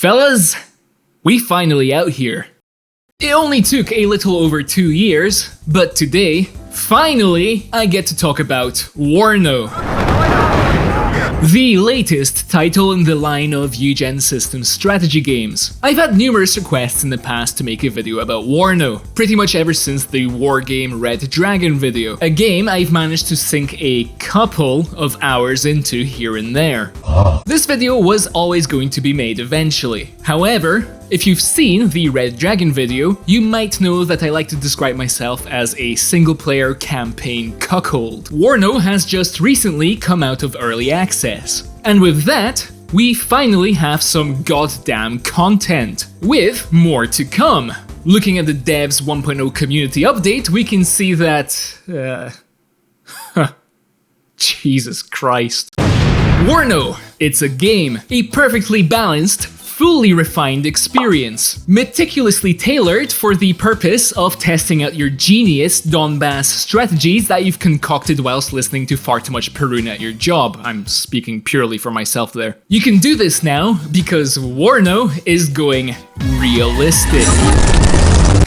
Fellas, we finally out here. It only took a little over 2 years, but today, finally, I get to talk about WARNO. The latest title in the line of Eugen Systems strategy games. I've had numerous requests in the past to make a video about WARNO, pretty much ever since the Wargame Red Dragon video, a game I've managed to sink a couple of hours into here and there. This video was always going to be made eventually. However, if you've seen the Red Dragon video, you might know that I like to describe myself as a single-player campaign cuckold. WARNO has just recently come out of early access. And with that, we finally have some goddamn content, with more to come. Looking at the devs 1.0 community update, we can see that... Jesus Christ. WARNO! It's a game, a perfectly balanced, fully refined experience, meticulously tailored for the purpose of testing out your genius Donbass strategies that you've concocted whilst listening to far too much Perun at your job. I'm speaking purely for myself there. You can do this now because WARNO is going realistic.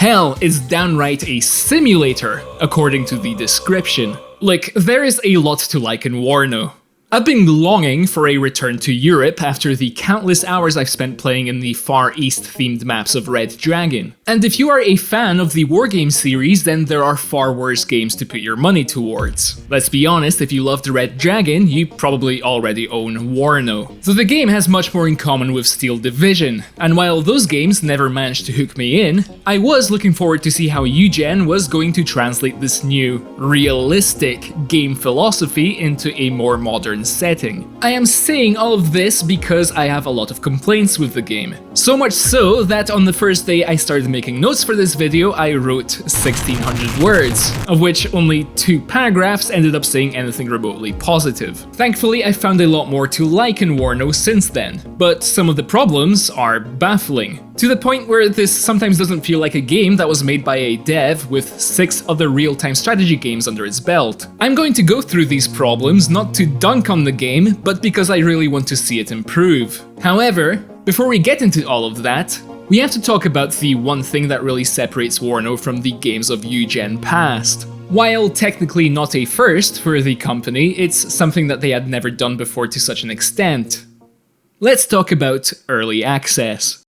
Hell, it's downright a simulator, according to the description. Like, there is a lot to like in WARNO. I've been longing for a return to Europe after the countless hours I've spent playing in the Far East themed maps of Red Dragon. And if you are a fan of the Wargame series, then there are far worse games to put your money towards. Let's be honest, if you loved Red Dragon, you probably already own WARNO. Though the game has much more in common with Steel Division, and while those games never managed to hook me in, I was looking forward to see how Eugen was going to translate this new, realistic game philosophy into a more modern setting. I am saying all of this because I have a lot of complaints with the game. So much so that on the first day I started making notes for this video, I wrote 1600 words, of which only 2 paragraphs ended up saying anything remotely positive. Thankfully, I found a lot more to like in WARNO since then, but some of the problems are baffling. To the point where this sometimes doesn't feel like a game that was made by a dev with 6 other real-time strategy games under its belt. I'm going to go through these problems not to dunk on the game, but because I really want to see it improve. However, before we get into all of that, we have to talk about the one thing that really separates WARNO from the games of Eugen past. While technically not a first for the company, it's something that they had never done before to such an extent. Let's talk about early access.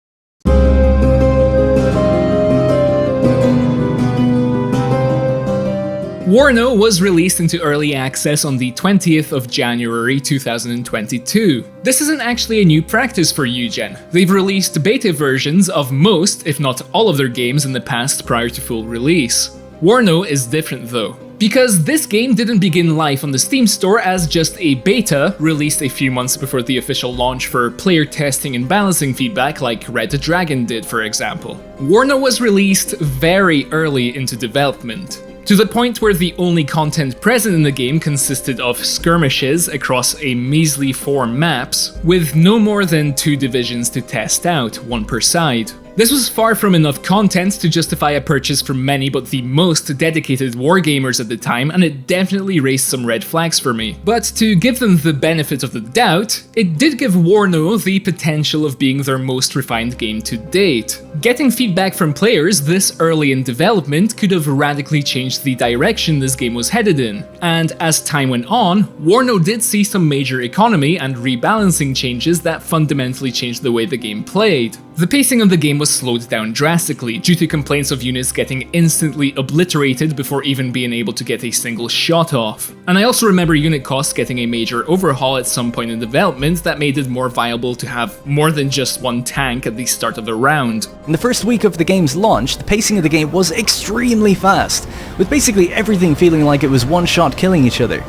WARNO was released into early access on the 20th of January 2022. This isn't actually a new practice for Eugen. They've released beta versions of most, if not all of their games in the past prior to full release. WARNO is different though, because this game didn't begin live on the Steam store as just a beta released a few months before the official launch for player testing and balancing feedback like Red Dragon did, for example. WARNO was released very early into development, to the point where the only content present in the game consisted of skirmishes across a measly 4 maps, with no more than 2 divisions to test out, 1 per side. This was far from enough content to justify a purchase for many but the most dedicated wargamers at the time, and it definitely raised some red flags for me. But to give them the benefit of the doubt, it did give WARNO the potential of being their most refined game to date. Getting feedback from players this early in development could have radically changed the direction this game was headed in, and as time went on, WARNO did see some major economy and rebalancing changes that fundamentally changed the way the game played. The pacing of the game was slowed down drastically due to complaints of units getting instantly obliterated before even being able to get a single shot off. And I also remember unit costs getting a major overhaul at some point in development that made it more viable to have more than just 1 tank at the start of the round. In the first week of the game's launch, the pacing of the game was extremely fast, with basically everything feeling like it was one-shot killing each other.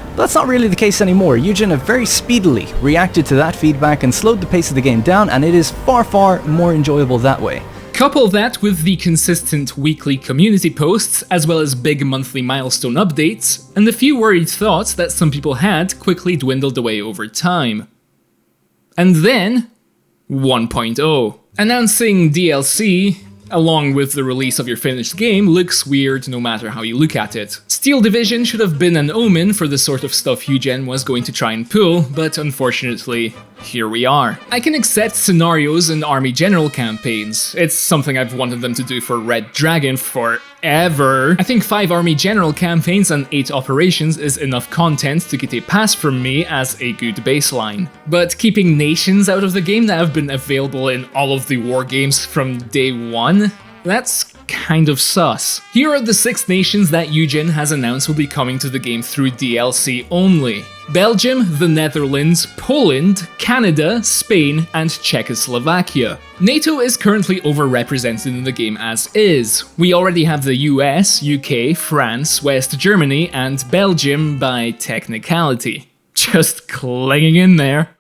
But that's not really the case anymore. Eugen have very speedily reacted to that feedback and slowed the pace of the game down, and it is far more enjoyable that way. Couple that with the consistent weekly community posts, as well as big monthly milestone updates, and the few worried thoughts that some people had quickly dwindled away over time. And then, 1.0. Announcing DLC, along with the release of your finished game, looks weird no matter how you look at it. Steel Division should have been an omen for the sort of stuff Eugen was going to try and pull, but unfortunately, here we are. I can accept scenarios and army general campaigns. It's something I've wanted them to do for Red Dragon forever. I think 5 army general campaigns and 8 operations is enough content to get a pass from me as a good baseline. But keeping nations out of the game that have been available in all of the war games from day one? That's kind of sus. Here are the 6 nations that Eugen has announced will be coming to the game through DLC only. Belgium, the Netherlands, Poland, Canada, Spain, and Czechoslovakia. NATO is currently overrepresented in the game as is. We already have the US, UK, France, West Germany, and Belgium by technicality. Just clinging in there.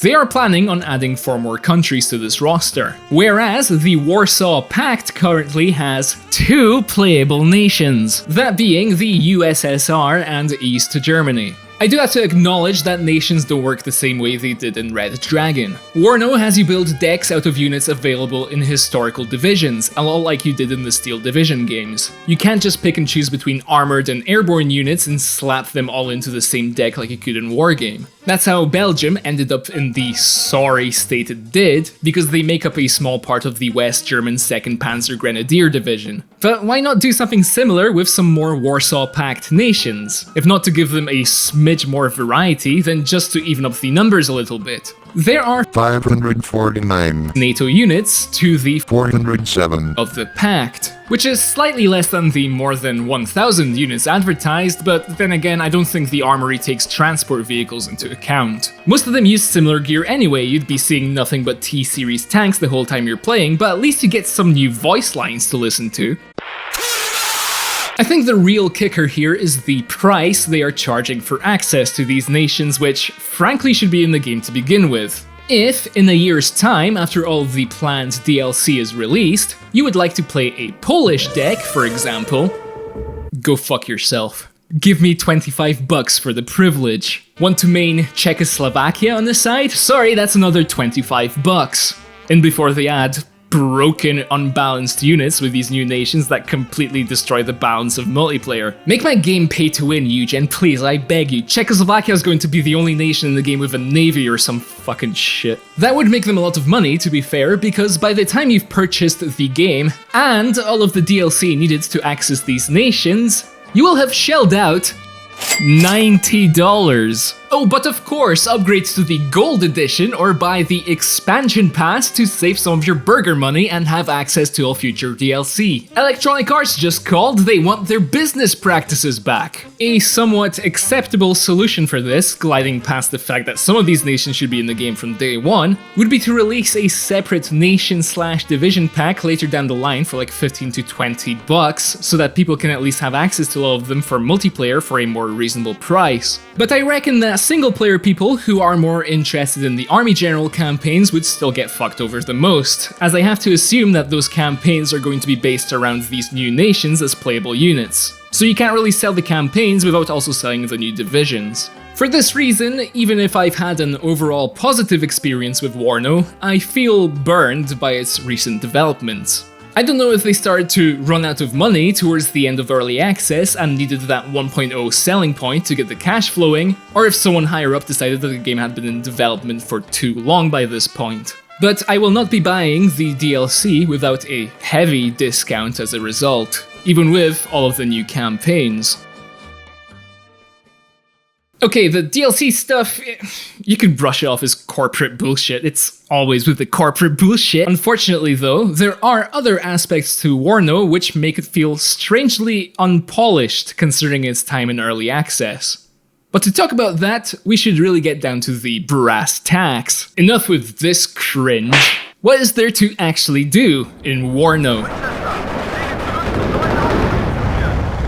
They are planning on adding 4 more countries to this roster, whereas the Warsaw Pact currently has 2 playable nations, that being the USSR and East Germany. I do have to acknowledge that nations don't work the same way they did in Red Dragon. WARNO has you build decks out of units available in historical divisions, a lot like you did in the Steel Division games. You can't just pick and choose between armored and airborne units and slap them all into the same deck like you could in Wargame. That's how Belgium ended up in the sorry state it did, because they make up a small part of the West German 2nd Panzer Grenadier Division. But why not do something similar with some more Warsaw Pact nations? If not to give them a smidge more variety, then just to even up the numbers a little bit. There are 549 NATO units to the 407 of the Pact, which is slightly less than the more than 1,000 units advertised, but then again I don't think the armory takes transport vehicles into account. Most of them use similar gear anyway, you'd be seeing nothing but T-series tanks the whole time you're playing, but at least you get some new voice lines to listen to. I think the real kicker here is the price they are charging for access to these nations, which frankly should be in the game to begin with. If, in a year's time, after all of the planned DLC is released, you would like to play a Polish deck, for example, go fuck yourself. Give me 25 bucks for the privilege. Want to main Czechoslovakia on the side? Sorry, that's another 25 bucks. And before they add broken, unbalanced units with these new nations that completely destroy the balance of multiplayer. Make my game pay to win, Eugen, please, I beg you. Czechoslovakia is going to be the only nation in the game with a navy or some fucking shit. That would make them a lot of money, to be fair, because by the time you've purchased the game, and all of the DLC needed to access these nations, you will have shelled out $90. Oh, but of course, upgrades to the Gold Edition or buy the Expansion Pass to save some of your burger money and have access to all future DLC. Electronic Arts just called, they want their business practices back. A somewhat acceptable solution for this, gliding past the fact that some of these nations should be in the game from day one, would be to release a separate nation/division pack later down the line for like 15 to 20 bucks, so that people can at least have access to all of them for multiplayer for a more reasonable price. But I reckon that single-player people who are more interested in the Army General campaigns would still get fucked over the most, as I have to assume that those campaigns are going to be based around these new nations as playable units. So you can't really sell the campaigns without also selling the new divisions. For this reason, even if I've had an overall positive experience with WARNO, I feel burned by its recent developments. I don't know if they started to run out of money towards the end of early access and needed that 1.0 selling point to get the cash flowing, or if someone higher up decided that the game had been in development for too long by this point. But I will not be buying the DLC without a heavy discount as a result, even with all of the new campaigns. Okay, the DLC stuff, you can brush it off as corporate bullshit. It's always with the corporate bullshit. Unfortunately though, there are other aspects to WARNO which make it feel strangely unpolished considering its time in early access. But to talk about that, we should really get down to the brass tacks. Enough with this cringe. What is there to actually do in WARNO?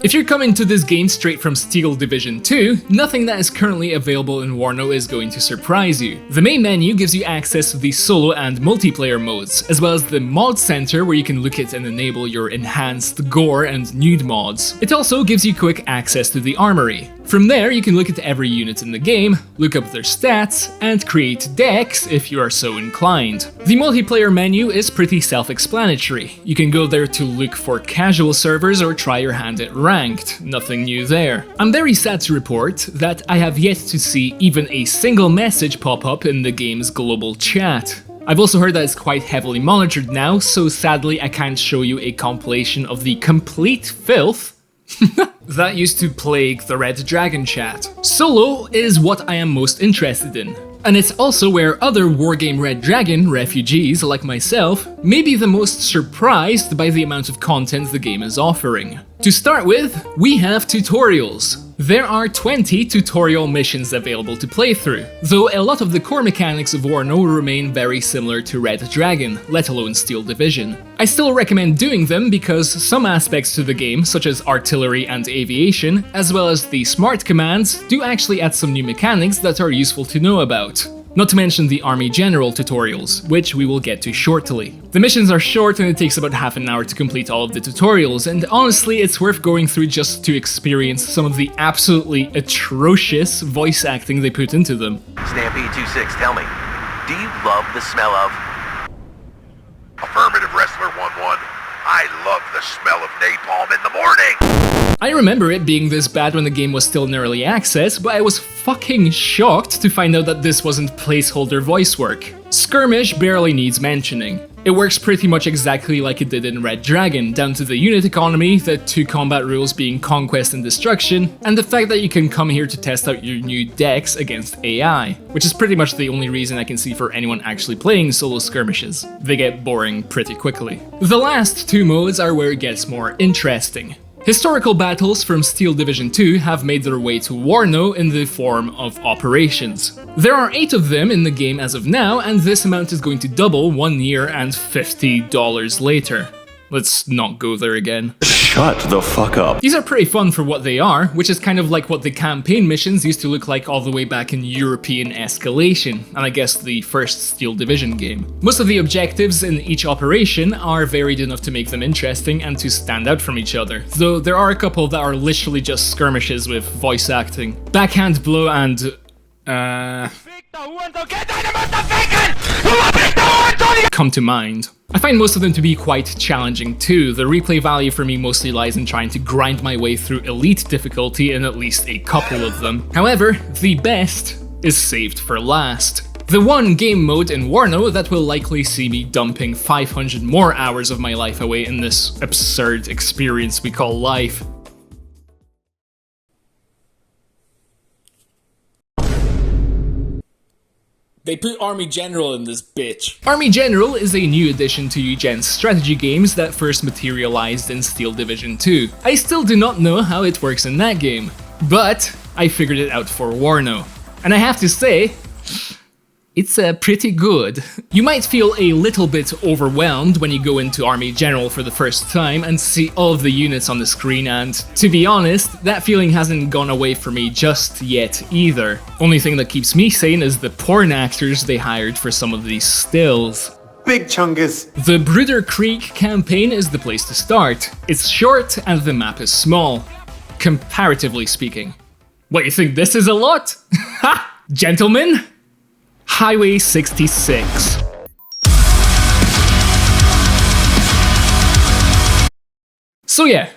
If you're coming to this game straight from Steel Division 2, nothing that is currently available in WARNO is going to surprise you. The main menu gives you access to the solo and multiplayer modes, as well as the mod center where you can look at and enable your enhanced gore and nude mods. It also gives you quick access to the armory. From there, you can look at every unit in the game, look up their stats, and create decks if you are so inclined. The multiplayer menu is pretty self-explanatory. You can go there to look for casual servers or try your hand at ranked, nothing new there. I'm very sad to report that I have yet to see even a single message pop up in the game's global chat. I've also heard that it's quite heavily monitored now, so sadly I can't show you a compilation of the complete filth that used to plague the Red Dragon chat. Solo is what I am most interested in, and it's also where other Wargame Red Dragon refugees like myself may be the most surprised by the amount of content the game is offering. To start with, we have tutorials. There are 20 tutorial missions available to play through, though a lot of the core mechanics of WARNO remain very similar to Red Dragon, let alone Steel Division. I still recommend doing them because some aspects to the game, such as artillery and aviation, as well as the smart commands, do actually add some new mechanics that are useful to know about. Not to mention the Army General tutorials, which we will get to shortly. The missions are short and it takes about half an hour to complete all of the tutorials, and honestly it's worth going through just to experience some of the absolutely atrocious voice acting they put into them. Stampede 26, tell me, do you love the smell of... Affirmative, Wrestler 1-1. I love the smell of napalm in the morning! I remember it being this bad when the game was still in early access, but I was fucking shocked to find out that this wasn't placeholder voice work. Skirmish barely needs mentioning. It works pretty much exactly like it did in Red Dragon, down to the unit economy, the two combat rules being conquest and destruction, and the fact that you can come here to test out your new decks against AI, which is pretty much the only reason I can see for anyone actually playing solo skirmishes. They get boring pretty quickly. The last two modes are where it gets more interesting. Historical battles from Steel Division 2 have made their way to WARNO in the form of operations. There are 8 of them in the game as of now, and this amount is going to double 1 year and $50 later. Let's not go there again. Shut the fuck up. These are pretty fun for what they are, which is kind of like what the campaign missions used to look like all the way back in European Escalation, and I guess the first Steel Division game. Most of the objectives in each operation are varied enough to make them interesting and to stand out from each other, though there are a couple that are literally just skirmishes with voice acting. Backhand Blow and... come to mind. I find most of them to be quite challenging too. The replay value for me mostly lies in trying to grind my way through elite difficulty in at least a couple of them. However, the best is saved for last. The one game mode in WARNO that will likely see me dumping 500 more hours of my life away in this absurd experience we call life. They put Army General in this bitch. Army General is a new addition to Eugen's strategy games that first materialized in Steel Division 2. I still do not know how it works in that game, but I figured it out for WARNO. And I have to say, it's pretty good. You might feel a little bit overwhelmed when you go into Army General for the first time and see all of the units on the screen, and to be honest, that feeling hasn't gone away for me just yet either. Only thing that keeps me sane is the porn actors they hired for some of these stills. Big chungus. The Bruder Creek campaign is the place to start. It's short and the map is small, comparatively speaking. What, you think this is a lot? Ha! Gentlemen? Highway 66. So yeah,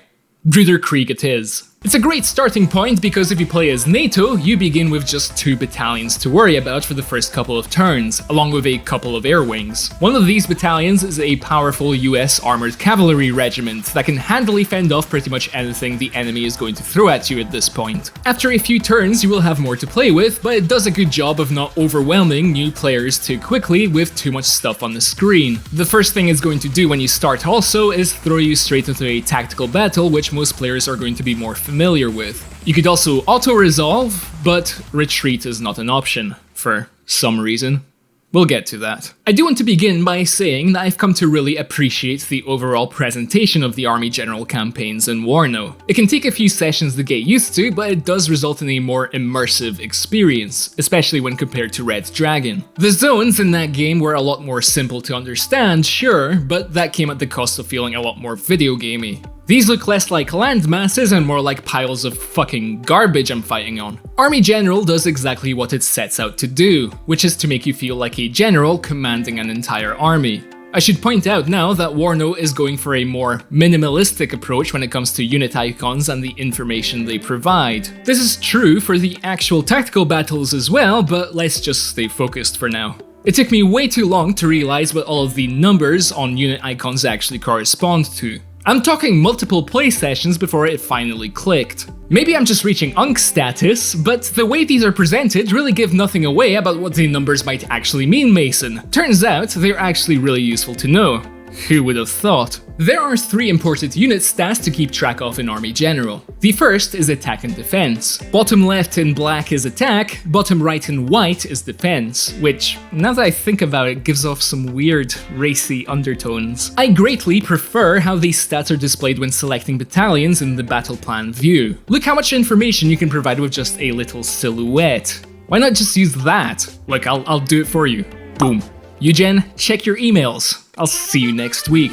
Bruder Creek it is. It's a great starting point because if you play as NATO, you begin with just 2 battalions to worry about for the first couple of turns, along with a couple of air wings. One of these battalions is a powerful US armored cavalry regiment that can handily fend off pretty much anything the enemy is going to throw at you at this point. After a few turns you will have more to play with, but it does a good job of not overwhelming new players too quickly with too much stuff on the screen. The first thing it's going to do when you start also is throw you straight into a tactical battle, which most players are going to be more familiar with. You could also auto-resolve, but retreat is not an option, for some reason. We'll get to that. I do want to begin by saying that I've come to really appreciate the overall presentation of the Army General campaigns in WARNO. It can take a few sessions to get used to, but it does result in a more immersive experience, especially when compared to Red Dragon. The zones in that game were a lot more simple to understand, sure, but that came at the cost of feeling a lot more video gamey. These look less like land masses and more like piles of fucking garbage I'm fighting on. Army General does exactly what it sets out to do, which is to make you feel like a general commanding an entire army. I should point out now that WARNO is going for a more minimalistic approach when it comes to unit icons and the information they provide. This is true for the actual tactical battles as well, but let's just stay focused for now. It took me way too long to realize what all of the numbers on unit icons actually correspond to. I'm talking multiple play sessions before it finally clicked. Maybe I'm just reaching Unk status, but the way these are presented really give nothing away about what the numbers might actually mean, Mason. Turns out they're actually really useful to know. Who would have thought? There are 3 important unit stats to keep track of in Army General. The first is attack and defense. Bottom left in black is attack, bottom right in white is defense, which, now that I think about it, gives off some weird, racy undertones. I greatly prefer how these stats are displayed when selecting battalions in the battle plan view. Look how much information you can provide with just a little silhouette. Why not just use that? Look, I'll do it for you. Boom. Eugen, check your emails. I'll see you next week.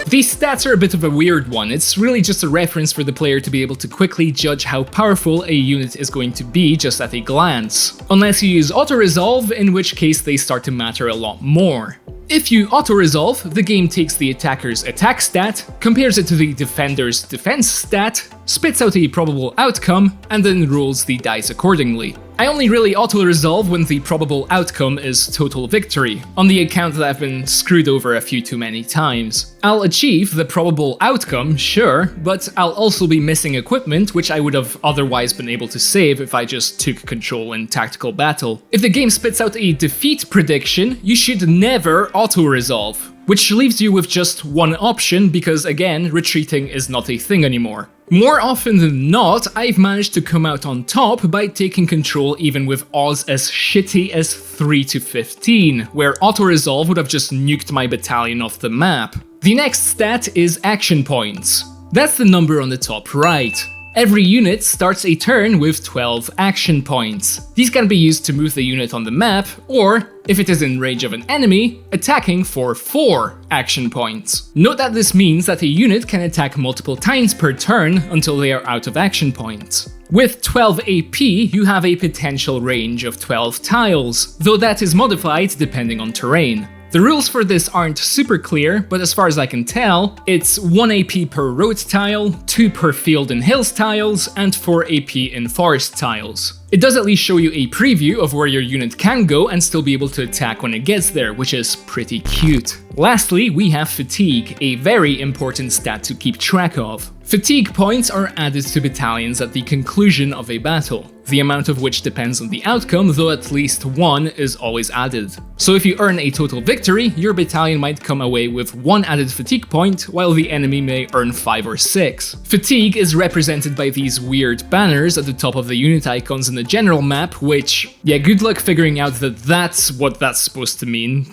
These stats are a bit of a weird one. It's really just a reference for the player to be able to quickly judge how powerful a unit is going to be just at a glance. Unless you use auto-resolve, in which case they start to matter a lot more. If you auto-resolve, the game takes the attacker's attack stat, compares it to the defender's defense stat, spits out a probable outcome, and then rolls the dice accordingly. I only really auto-resolve when the probable outcome is total victory, on the account that I've been screwed over a few too many times. I'll achieve the probable outcome, sure, but I'll also be missing equipment which I would have otherwise been able to save if I just took control in tactical battle. If the game spits out a defeat prediction, you should never auto-resolve, which leaves you with just one option because, again, retreating is not a thing anymore. More often than not, I've managed to come out on top by taking control even with odds as shitty as 3 to 15, where auto-resolve would have just nuked my battalion off the map. The next stat is action points. That's the number on the top right. Every unit starts a turn with 12 action points. These can be used to move the unit on the map, or, if it is in range of an enemy, attacking for 4 action points. Note that this means that a unit can attack multiple times per turn until they are out of action points. With 12 AP, you have a potential range of 12 tiles, though that is modified depending on terrain. The rules for this aren't super clear, but as far as I can tell, it's 1 AP per road tile, 2 per field and hills tiles, and 4 AP in forest tiles. It does at least show you a preview of where your unit can go and still be able to attack when it gets there, which is pretty cute. Lastly, we have fatigue, a very important stat to keep track of. Fatigue points are added to battalions at the conclusion of a battle, the amount of which depends on the outcome, though at least 1 is always added. So if you earn a total victory, your battalion might come away with 1 added fatigue point, while the enemy may earn 5 or 6. Fatigue is represented by these weird banners at the top of the unit icons in the general map, which, yeah, good luck figuring out that that's what that's supposed to mean.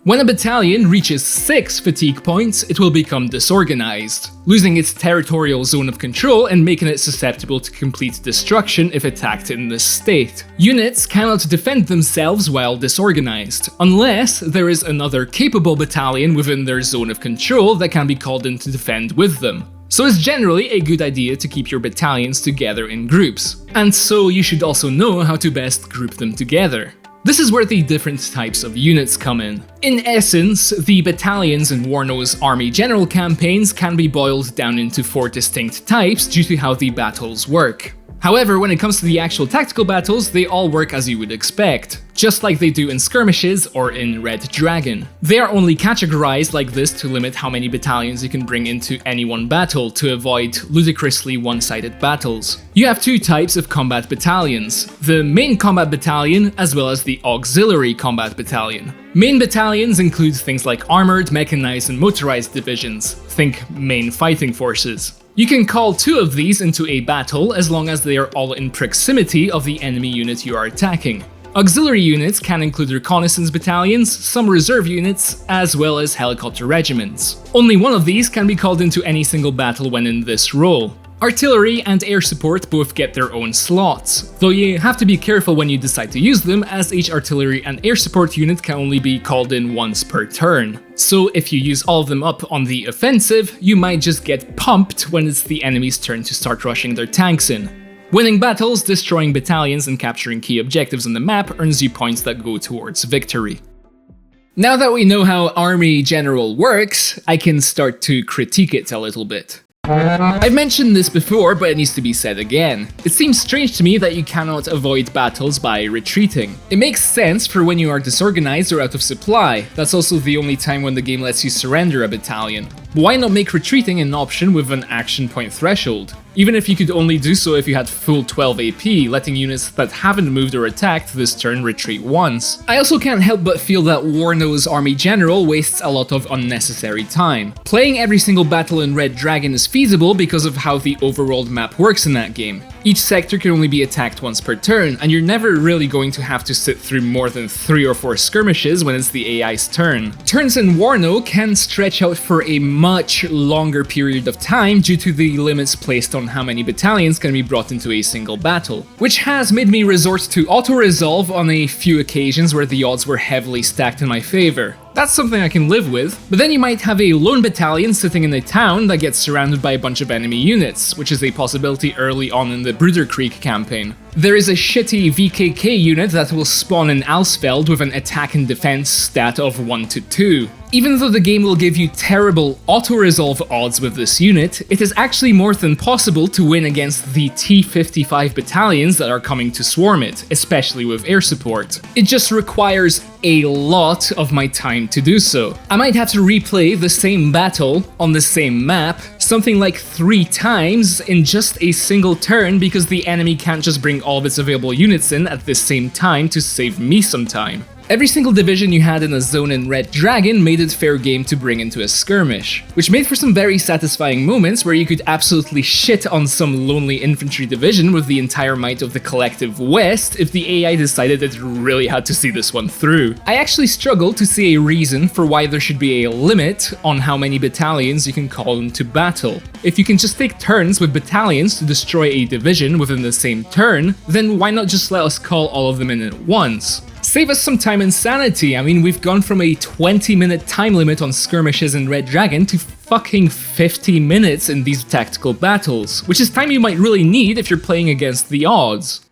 When a battalion reaches 6 fatigue points, it will become disorganized, losing its territorial zone of control and making it susceptible to complete destruction if attacked in this state. Units cannot defend themselves while disorganized, unless there is another capable battalion within their zone of control that can be called in to defend with them. So it's generally a good idea to keep your battalions together in groups, and so you should also know how to best group them together. This is where the different types of units come in. In essence, the battalions in WARNO's Army General campaigns can be boiled down into 4 distinct types due to how the battles work. However, when it comes to the actual tactical battles, they all work as you would expect, just like they do in Skirmishes or in Red Dragon. They are only categorized like this to limit how many battalions you can bring into any one battle to avoid ludicrously one-sided battles. You have 2 types of combat battalions, the main combat battalion as well as the auxiliary combat battalion. Main battalions include things like armored, mechanized, and motorized divisions, think main fighting forces. You can call 2 of these into a battle as long as they are all in proximity of the enemy unit you are attacking. Auxiliary units can include reconnaissance battalions, some reserve units, as well as helicopter regiments. Only one of these can be called into any single battle when in this role. Artillery and air support both get their own slots, though you have to be careful when you decide to use them, as each artillery and air support unit can only be called in once per turn. So if you use all of them up on the offensive, you might just get pumped when it's the enemy's turn to start rushing their tanks in. Winning battles, destroying battalions, and capturing key objectives on the map earns you points that go towards victory. Now that we know how Army General works, I can start to critique it a little bit. I've mentioned this before, but it needs to be said again. It seems strange to me that you cannot avoid battles by retreating. It makes sense for when you are disorganized or out of supply. That's also the only time when the game lets you surrender a battalion. But why not make retreating an option with an action point threshold? Even if you could only do so if you had full 12 AP, letting units that haven't moved or attacked this turn retreat once. I also can't help but feel that WARNO's Army General wastes a lot of unnecessary time. Playing every single battle in Red Dragon is feasible because of how the overworld map works in that game. Each sector can only be attacked once per turn, and you're never really going to have to sit through more than 3 or 4 skirmishes when it's the AI's turn. Turns in WARNO can stretch out for a much longer period of time due to the limits placed on how many battalions can be brought into a single battle, which has made me resort to auto-resolve on a few occasions where the odds were heavily stacked in my favor. That's something I can live with, but then you might have a lone battalion sitting in a town that gets surrounded by a bunch of enemy units, which is a possibility early on in the Bruder Creek campaign. There is a shitty VKK unit that will spawn in Alsfeld with an attack and defense stat of 1 to 2. Even though the game will give you terrible auto-resolve odds with this unit, it is actually more than possible to win against the T-55 battalions that are coming to swarm it, especially with air support. It just requires a lot of my time to do so. I might have to replay the same battle on the same map something like 3 times in just a single turn because the enemy can't just bring all of its available units in at the same time to save me some time. Every single division you had in a zone in Red Dragon made it fair game to bring into a skirmish, which made for some very satisfying moments where you could absolutely shit on some lonely infantry division with the entire might of the collective West if the AI decided it really had to see this one through. I actually struggle to see a reason for why there should be a limit on how many battalions you can call into battle. If you can just take turns with battalions to destroy a division within the same turn, then why not just let us call all of them in at once? Save us some time and sanity. I mean, we've gone from a 20-minute time limit on skirmishes in Red Dragon to fucking 50 minutes in these tactical battles, which is time you might really need if you're playing against the odds.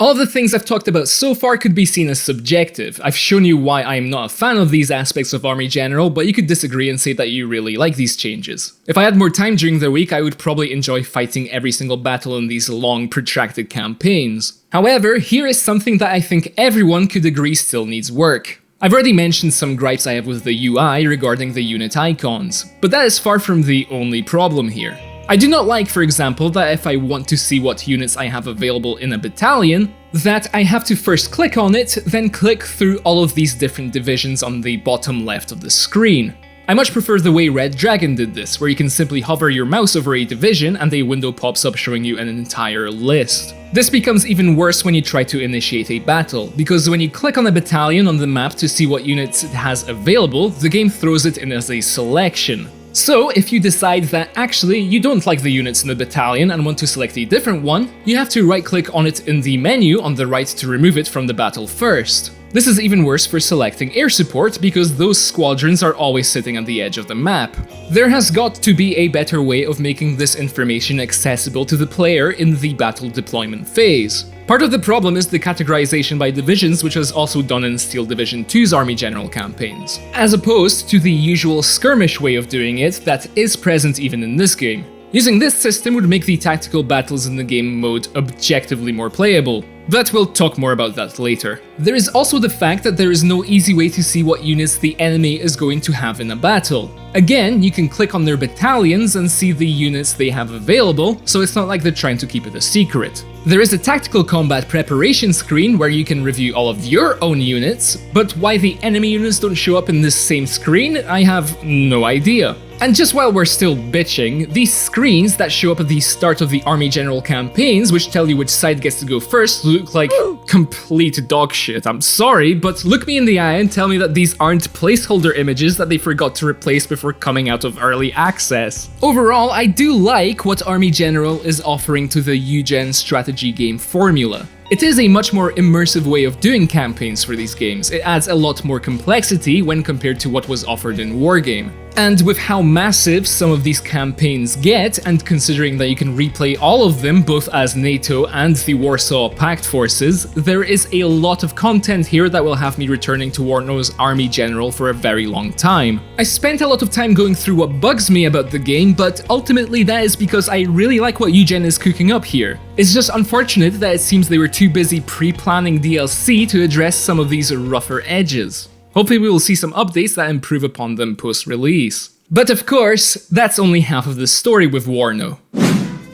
All of the things I've talked about so far could be seen as subjective. I've shown you why I'm not a fan of these aspects of Army General, but you could disagree and say that you really like these changes. If I had more time during the week, I would probably enjoy fighting every single battle in these long, protracted campaigns. However, here is something that I think everyone could agree still needs work. I've already mentioned some gripes I have with the UI regarding the unit icons, but that is far from the only problem here. I do not like, for example, that if I want to see what units I have available in a battalion, that I have to first click on it, then click through all of these different divisions on the bottom left of the screen. I much prefer the way Red Dragon did this, where you can simply hover your mouse over a division and a window pops up showing you an entire list. This becomes even worse when you try to initiate a battle, because when you click on a battalion on the map to see what units it has available, the game throws it in as a selection. So, if you decide that actually you don't like the units in the battalion and want to select a different one, you have to right-click on it in the menu on the right to remove it from the battle first. This is even worse for selecting air support because those squadrons are always sitting at the edge of the map. There has got to be a better way of making this information accessible to the player in the battle deployment phase. Part of the problem is the categorization by divisions, which was also done in Steel Division 2's Army General campaigns, as opposed to the usual skirmish way of doing it that is present even in this game. Using this system would make the tactical battles in the game mode objectively more playable, but we'll talk more about that later. There is also the fact that there is no easy way to see what units the enemy is going to have in a battle. Again, you can click on their battalions and see the units they have available, so it's not like they're trying to keep it a secret. There is a tactical combat preparation screen where you can review all of your own units, but why the enemy units don't show up in this same screen, I have no idea. And just while we're still bitching, these screens that show up at the start of the Army General campaigns, which tell you which side gets to go first, look like complete dog shit. I'm sorry, but look me in the eye and tell me that these aren't placeholder images that they forgot to replace before coming out of early access. Overall, I do like what Army General is offering to the Eugen strategy game formula. It is a much more immersive way of doing campaigns for these games. It adds a lot more complexity when compared to what was offered in Wargame. And with how massive some of these campaigns get, and considering that you can replay all of them both as NATO and the Warsaw Pact forces, there is a lot of content here that will have me returning to WARNO's Army General for a very long time. I spent a lot of time going through what bugs me about the game, but ultimately that is because I really like what Eugen is cooking up here. It's just unfortunate that it seems they were too busy pre-planning DLC to address some of these rougher edges. Hopefully we will see some updates that improve upon them post-release. But of course, that's only half of the story with WARNO.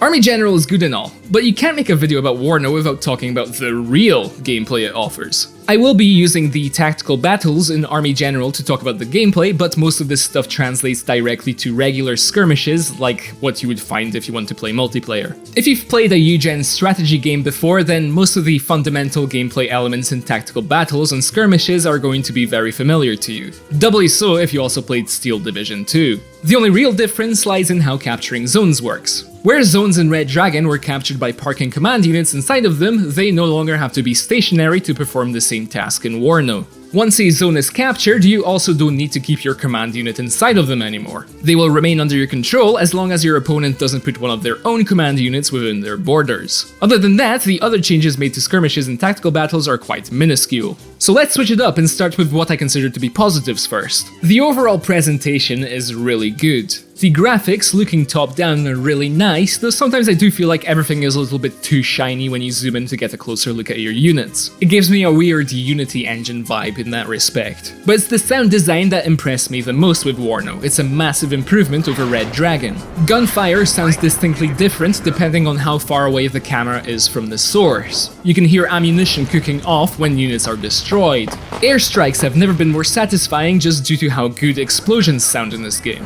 Army General is good and all, but you can't make a video about WARNO without talking about the real gameplay it offers. I will be using the tactical battles in Army General to talk about the gameplay, but most of this stuff translates directly to regular skirmishes, like what you would find if you want to play multiplayer. If you've played a Eugen strategy game before, then most of the fundamental gameplay elements in tactical battles and skirmishes are going to be very familiar to you. Doubly so if you also played Steel Division 2. The only real difference lies in how capturing zones works. Where zones in Red Dragon were captured by parking command units inside of them, they no longer have to be stationary to perform the same task in WARNO. Once a zone is captured, you also don't need to keep your command unit inside of them anymore. They will remain under your control as long as your opponent doesn't put one of their own command units within their borders. Other than that, the other changes made to skirmishes and tactical battles are quite minuscule. So let's switch it up and start with what I consider to be positives first. The overall presentation is really good. The graphics looking top down are really nice, though sometimes I do feel like everything is a little bit too shiny when you zoom in to get a closer look at your units. It gives me a weird Unity engine vibe in that respect. But it's the sound design that impressed me the most with WARNO. It's a massive improvement over Red Dragon. Gunfire sounds distinctly different depending on how far away the camera is from the source. You can hear ammunition cooking off when units are destroyed. Airstrikes have never been more satisfying just due to how good explosions sound in this game.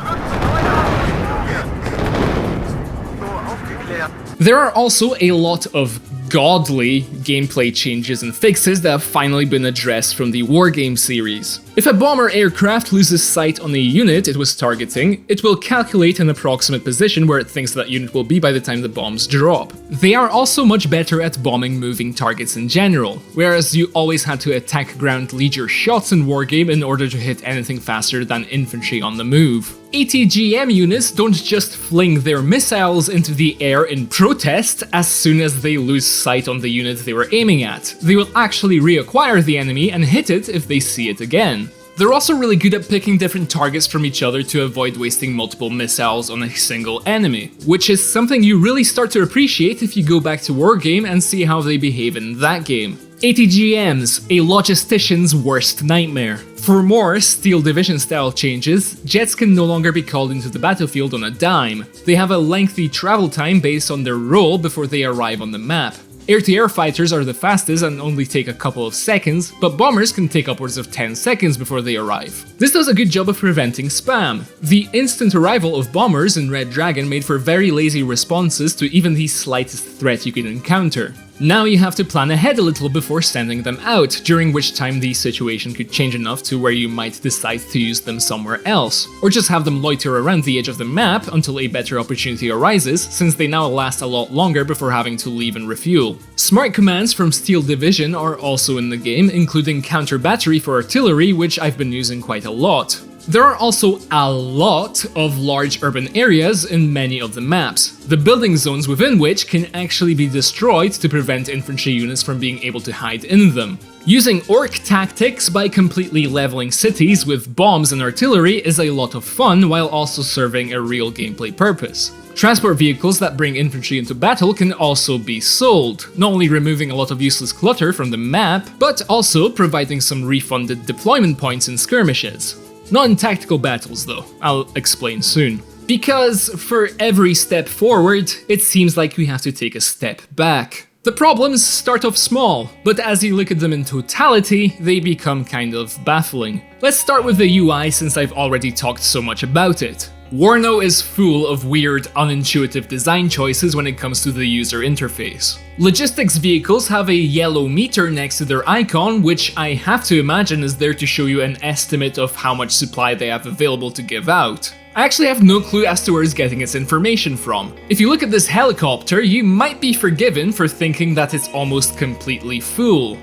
There are also a lot of godly gameplay changes and fixes that have finally been addressed from the Wargame series. If a bomber aircraft loses sight on a unit it was targeting, it will calculate an approximate position where it thinks that unit will be by the time the bombs drop. They are also much better at bombing moving targets in general, whereas you always had to attack ground lead your shots in Wargame in order to hit anything faster than infantry on the move. ATGM units don't just fling their missiles into the air in protest as soon as they lose sight on the unit they were aiming at. They will actually reacquire the enemy and hit it if they see it again. They're also really good at picking different targets from each other to avoid wasting multiple missiles on a single enemy, which is something you really start to appreciate if you go back to Wargame and see how they behave in that game. ATGMs, a logistician's worst nightmare. For more Steel Division style changes, jets can no longer be called into the battlefield on a dime. They have a lengthy travel time based on their role before they arrive on the map. Air-to-air fighters are the fastest and only take a couple of seconds, but bombers can take upwards of 10 seconds before they arrive. This does a good job of preventing spam. The instant arrival of bombers in Red Dragon made for very lazy responses to even the slightest threat you can encounter. Now you have to plan ahead a little before sending them out, during which time the situation could change enough to where you might decide to use them somewhere else, or just have them loiter around the edge of the map until a better opportunity arises, since they now last a lot longer before having to leave and refuel. Smart commands from Steel Division are also in the game, including counter battery for artillery, which I've been using quite a lot. There are also a lot of large urban areas in many of the maps, the building zones within which can actually be destroyed to prevent infantry units from being able to hide in them. Using orc tactics by completely leveling cities with bombs and artillery is a lot of fun while also serving a real gameplay purpose. Transport vehicles that bring infantry into battle can also be sold, not only removing a lot of useless clutter from the map, but also providing some refunded deployment points in skirmishes. Not in tactical battles though, I'll explain soon. Because for every step forward, it seems like we have to take a step back. The problems start off small, but as you look at them in totality, they become kind of baffling. Let's start with the UI since I've already talked so much about it. WARNO is full of weird, unintuitive design choices when it comes to the user interface. Logistics vehicles have a yellow meter next to their icon, which I have to imagine is there to show you an estimate of how much supply they have available to give out. I actually have no clue as to where it's getting its information from. If you look at this helicopter, you might be forgiven for thinking that it's almost completely full,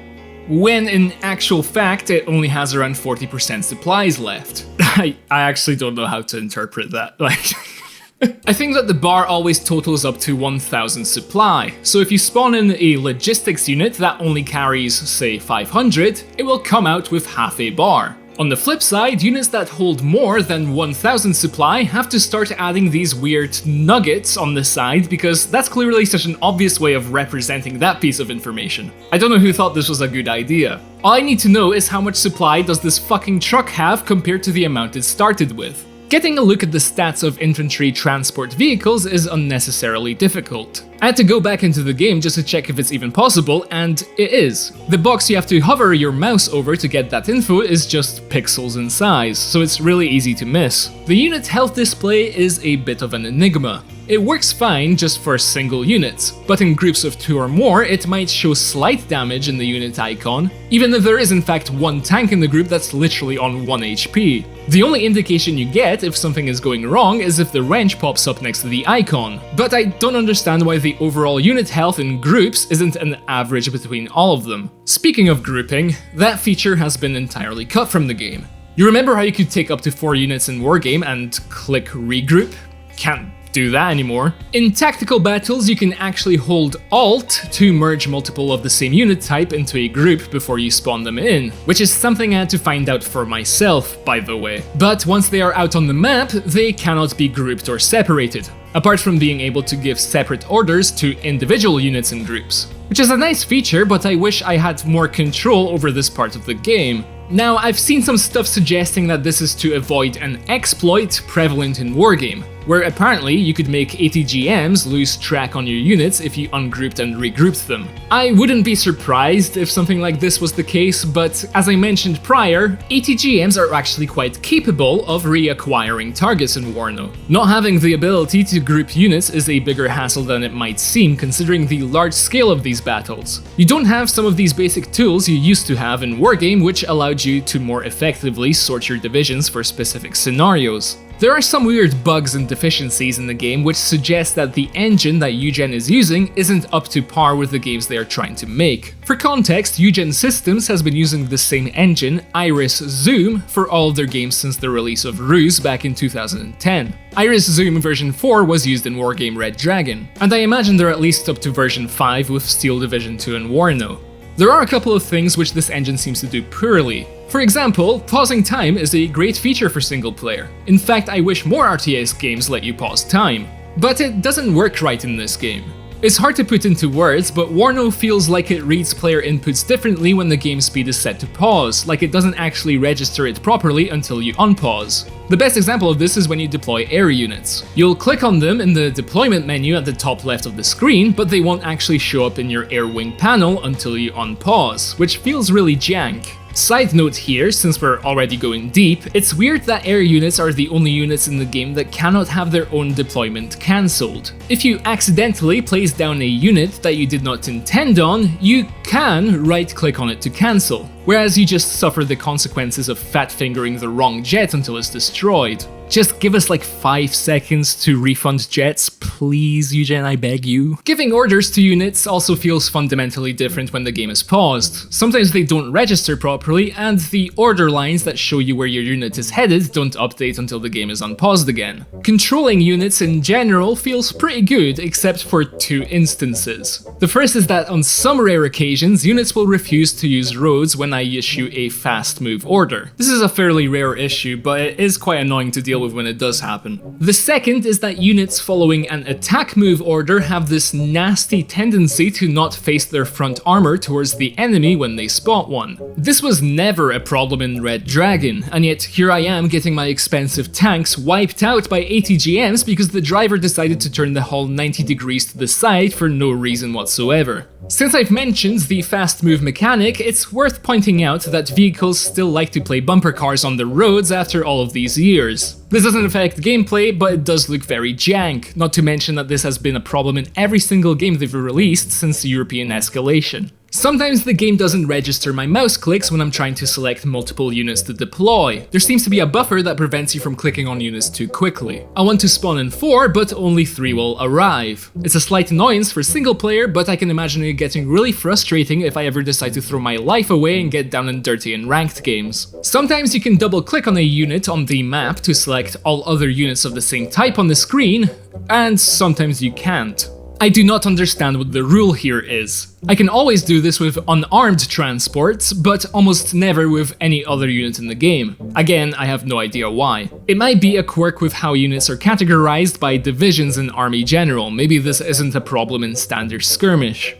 when in actual fact it only has around 40% supplies left. I actually don't know how to interpret that. I think that the bar always totals up to 1000 supply, so if you spawn in a logistics unit that only carries, say, 500, it will come out with half a bar. On the flip side, units that hold more than 1000 supply have to start adding these weird nuggets on the side because that's clearly such an obvious way of representing that piece of information. I don't know who thought this was a good idea. All I need to know is how much supply does this fucking truck have compared to the amount it started with. Getting a look at the stats of infantry transport vehicles is unnecessarily difficult. I had to go back into the game just to check if it's even possible, and it is. The box you have to hover your mouse over to get that info is just pixels in size, so it's really easy to miss. The unit health display is a bit of an enigma. It works fine just for single units, but in groups of 2 or more it might show slight damage in the unit icon, even if there is in fact one tank in the group that's literally on 1 HP. The only indication you get if something is going wrong is if the wrench pops up next to the icon, but I don't understand why the overall unit health in groups isn't an average between all of them. Speaking of grouping, that feature has been entirely cut from the game. You remember how you could take up to 4 units in Wargame and click regroup? Can't do that anymore. In tactical battles, you can actually hold Alt to merge multiple of the same unit type into a group before you spawn them in, which is something I had to find out for myself, by the way. But once they are out on the map, they cannot be grouped or separated, apart from being able to give separate orders to individual units and groups. Which is a nice feature, but I wish I had more control over this part of the game. Now, I've seen some stuff suggesting that this is to avoid an exploit prevalent in Wargame, where apparently you could make ATGMs lose track on your units if you ungrouped and regrouped them. I wouldn't be surprised if something like this was the case, but as I mentioned prior, ATGMs are actually quite capable of reacquiring targets in WARNO. Not having the ability to group units is a bigger hassle than it might seem considering the large scale of these battles. You don't have some of these basic tools you used to have in Wargame, which allowed you to more effectively sort your divisions for specific scenarios. There are some weird bugs and deficiencies in the game which suggest that the engine that Eugen is using isn't up to par with the games they are trying to make. For context, Eugen Systems has been using the same engine, Iris Zoom, for all of their games since the release of Ruse back in 2010. Iris Zoom version 4 was used in Wargame Red Dragon, and I imagine they're at least up to version 5 with Steel Division 2 and WARNO. There are a couple of things which this engine seems to do poorly. For example, pausing time is a great feature for single player. In fact, I wish more RTS games let you pause time. But it doesn't work right in this game. It's hard to put into words, but WARNO feels like it reads player inputs differently when the game speed is set to pause, like it doesn't actually register it properly until you unpause. The best example of this is when you deploy air units. You'll click on them in the deployment menu at the top left of the screen, but they won't actually show up in your air wing panel until you unpause, which feels really jank. Side note here, since we're already going deep, it's weird that air units are the only units in the game that cannot have their own deployment cancelled. If you accidentally place down a unit that you did not intend on, you can right-click on it to cancel, whereas you just suffer the consequences of fat-fingering the wrong jet until it's destroyed. Just give us like 5 seconds to refund jets, please, Eugen, I beg you. Giving orders to units also feels fundamentally different when the game is paused. Sometimes they don't register properly, and the order lines that show you where your unit is headed don't update until the game is unpaused again. Controlling units in general feels pretty good, except for 2 instances. The first is that on some rare occasions, units will refuse to use roads when I issue a fast move order. This is a fairly rare issue, but it is quite annoying to deal with when it does happen. The second is that units following an attack move order have this nasty tendency to not face their front armor towards the enemy when they spot one. This was never a problem in Red Dragon, and yet here I am getting my expensive tanks wiped out by ATGMs because the driver decided to turn the hull 90 degrees to the side for no reason whatsoever. Since I've mentioned the fast move mechanic, it's worth pointing out that vehicles still like to play bumper cars on the roads after all of these years. This doesn't affect gameplay, but it does look very jank, not to mention that this has been a problem in every single game they've released since European Escalation. Sometimes the game doesn't register my mouse clicks when I'm trying to select multiple units to deploy. There seems to be a buffer that prevents you from clicking on units too quickly. I want to spawn in 4, but only 3 will arrive. It's a slight annoyance for single player, but I can imagine it getting really frustrating if I ever decide to throw my life away and get down and dirty in ranked games. Sometimes you can double click on a unit on the map to select all other units of the same type on the screen, and sometimes you can't. I do not understand what the rule here is. I can always do this with unarmed transports, but almost never with any other unit in the game. Again, I have no idea why. It might be a quirk with how units are categorized by divisions in Army General. Maybe this isn't a problem in standard Skirmish.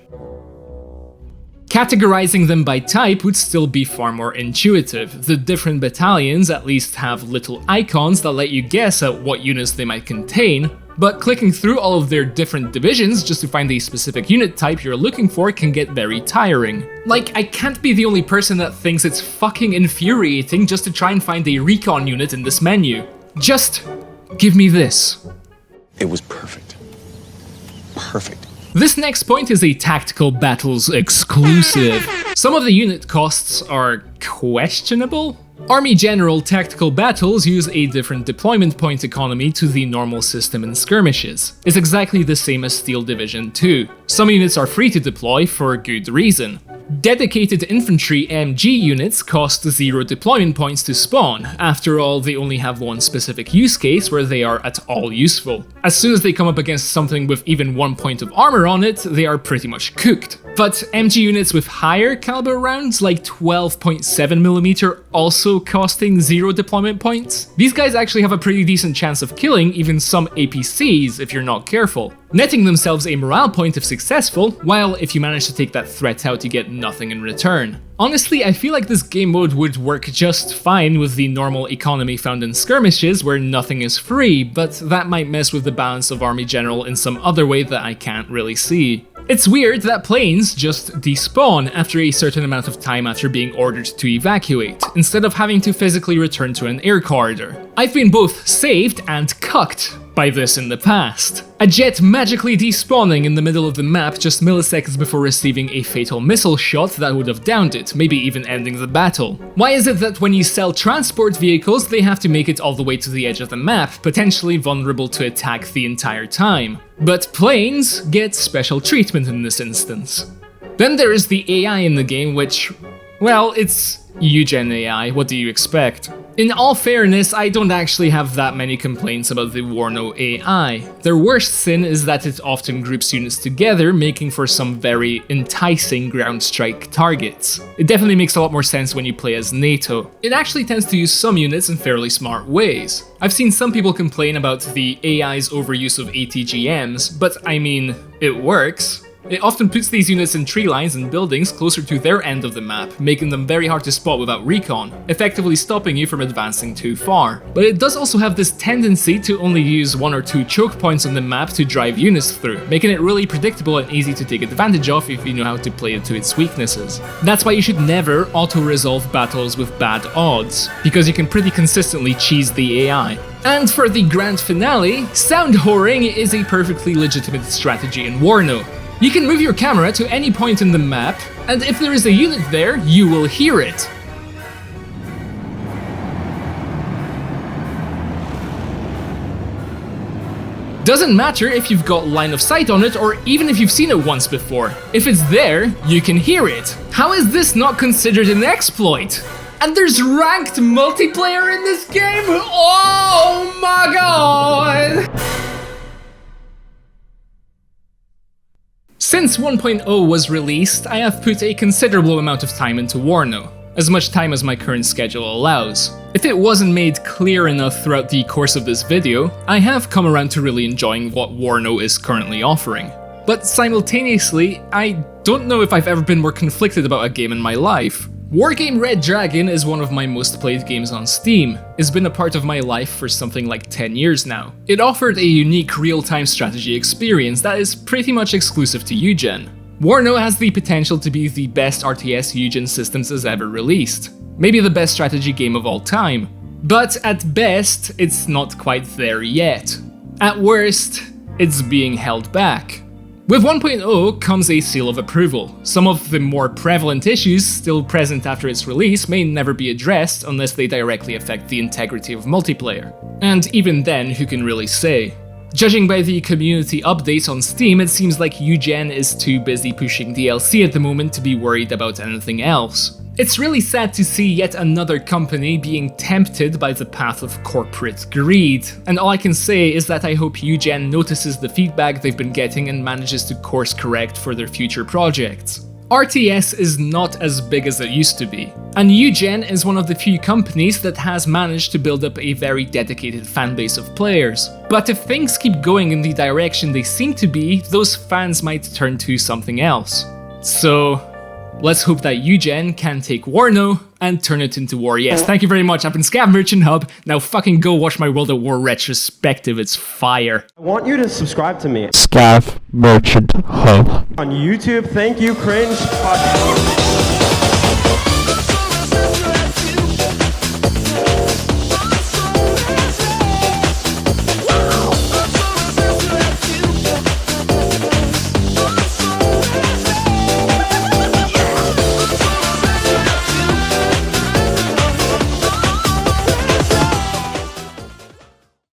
Categorizing them by type would still be far more intuitive. The different battalions at least have little icons that let you guess at what units they might contain, but clicking through all of their different divisions just to find a specific unit type you're looking for can get very tiring. Like, I can't be the only person that thinks it's fucking infuriating just to try and find a recon unit in this menu. Just give me this. It was perfect. Perfect. This next point is a Tactical Battles exclusive. Some of the unit costs are questionable. Army General Tactical Battles use a different deployment point economy to the normal system in skirmishes. It's exactly the same as Steel Division 2. Some units are free to deploy for good reason. Dedicated infantry MG units cost 0 deployment points to spawn. After all, they only have one specific use case where they are at all useful. As soon as they come up against something with even 1 point of armor on it, they are pretty much cooked. But MG units with higher caliber rounds, like 12.7mm, also costing 0 deployment points? These guys actually have a pretty decent chance of killing even some APCs if you're not careful, netting themselves a morale point if successful, while if you manage to take that threat out you get nothing in return. Honestly, I feel like this game mode would work just fine with the normal economy found in skirmishes where nothing is free, but that might mess with the balance of Army General in some other way that I can't really see. It's weird that planes just despawn after a certain amount of time after being ordered to evacuate, instead of having to physically return to an air corridor. I've been both saved and cucked by this in the past. A jet magically despawning in the middle of the map just milliseconds before receiving a fatal missile shot that would have downed it, maybe even ending the battle. Why is it that when you sell transport vehicles, they have to make it all the way to the edge of the map, potentially vulnerable to attack the entire time? But planes get special treatment in this instance. Then there is the AI in the game, which, well, it's Eugen AI, what do you expect? In all fairness, I don't actually have that many complaints about the WARNO AI. Their worst sin is that it often groups units together, making for some very enticing ground strike targets. It definitely makes a lot more sense when you play as NATO. It actually tends to use some units in fairly smart ways. I've seen some people complain about the AI's overuse of ATGMs, but I mean, it works. It often puts these units in tree lines and buildings closer to their end of the map, making them very hard to spot without recon, effectively stopping you from advancing too far. But it does also have this tendency to only use 1 or 2 choke points on the map to drive units through, making it really predictable and easy to take advantage of if you know how to play it to its weaknesses. That's why you should never auto-resolve battles with bad odds, because you can pretty consistently cheese the AI. And for the grand finale, sound whoring is a perfectly legitimate strategy in WARNO. You can move your camera to any point in the map, and if there is a unit there, you will hear it. Doesn't matter if you've got line of sight on it or even if you've seen it once before. If it's there, you can hear it. How is this not considered an exploit? And there's ranked multiplayer in this game? Oh my god! Since 1.0 was released, I have put a considerable amount of time into WARNO, as much time as my current schedule allows. If it wasn't made clear enough throughout the course of this video, I have come around to really enjoying what WARNO is currently offering. But simultaneously, I don't know if I've ever been more conflicted about a game in my life. Wargame Red Dragon is one of my most played games on Steam. It's been a part of my life for something like 10 years now. It offered a unique real-time strategy experience that is pretty much exclusive to Eugen. WARNO has the potential to be the best RTS Eugen Systems has ever released. Maybe the best strategy game of all time. But at best, it's not quite there yet. At worst, it's being held back. With 1.0 comes a seal of approval. Some of the more prevalent issues still present after its release may never be addressed unless they directly affect the integrity of multiplayer. And even then, who can really say? Judging by the community updates on Steam, it seems like Eugen is too busy pushing DLC at the moment to be worried about anything else. It's really sad to see yet another company being tempted by the path of corporate greed, and all I can say is that I hope Eugen notices the feedback they've been getting and manages to course correct for their future projects. RTS is not as big as it used to be, and Eugen is one of the few companies that has managed to build up a very dedicated fanbase of players. But if things keep going in the direction they seem to be, those fans might turn to something else. So, let's hope that Eugen can take WARNO and turn it into war. Yes, thank you very much. I've been Scav Merchant Hub. Now fucking go watch my World at War retrospective. It's fire. I want you to subscribe to me Scav Merchant Hub on YouTube. Thank you, Cringe Podcast.